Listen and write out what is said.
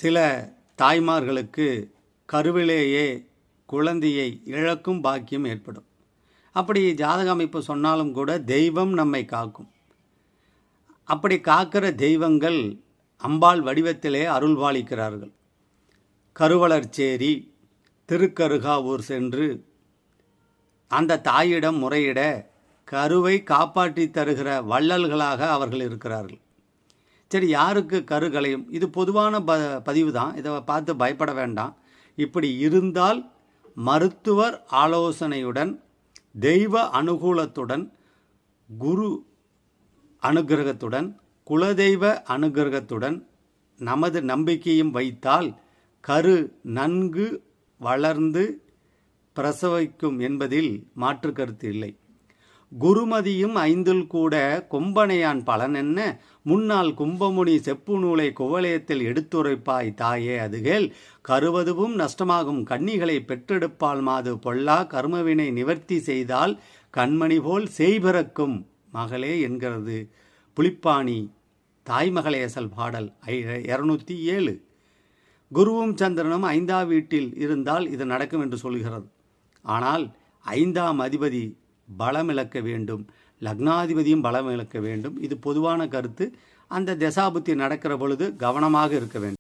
சில தாய்மார்களுக்கு கருவிலேயே குழந்தையை இழக்கும் பாக்கியம் ஏற்படும். அப்படி ஜாதக அமைப்பு சொன்னாலும் கூட தெய்வம் நம்மை காக்கும். அப்படி காக்கிற தெய்வங்கள் அம்பாள் வடிவத்திலே அருள்பாலிக்கிறார்கள். கருவளர்ச்சேரி திருக்கருகாவூர் சென்று அந்த தாயிடம் முறையிட கருவை காப்பாற்றி தருகிற வள்ளல்களாக அவர்கள் இருக்கிறார்கள். சரி, யாருக்கு கரு களையும்? இது பொதுவான பதிவு தான், இதை பார்த்து பயப்பட வேண்டாம். இப்படி இருந்தால் மருத்துவர் ஆலோசனையுடன், தெய்வ அனுகூலத்துடன், குரு அனுகிரகத்துடன், குலதெய்வ அனுகிரகத்துடன் நமது நம்பிக்கையும் வைத்தால் கரு நன்கு வளர்ந்து பிரசவிக்கும் என்பதில் மாற்று கருத்து இல்லை. குருமதியும் ஐந்தில் கூட கொம்பனையான் பலன் என்ன, முன்னால் கும்பமுனி செப்பு நூலை குவலயத்தில் எடுத்துரைப்பாய் தாயே அதுகேல், கருவதுவும் நஷ்டமாகும் கன்னிகளை பெற்றெடுப்பால் மாது பொல்லா கர்மவினை நிவர்த்தி செய்தால் கண்மணி போல் செய்பிறக்கும் மகளே என்கிறது புலிப்பாணி தாய்மகளேசல் பாடல் 207. குருவும் சந்திரனும் 5ஆம் வீட்டில் இருந்தால் இது நடக்கும் என்று சொல்கிறது. ஆனால் 5ஆம் அதிபதி பலம் இழக்க வேண்டும், லக்னாதிபதியும் பலம் இழக்க வேண்டும். இது பொதுவான கருத்து. அந்த தசாபுத்தி நடக்கிற பொழுது கவனமாக இருக்க வேண்டும்.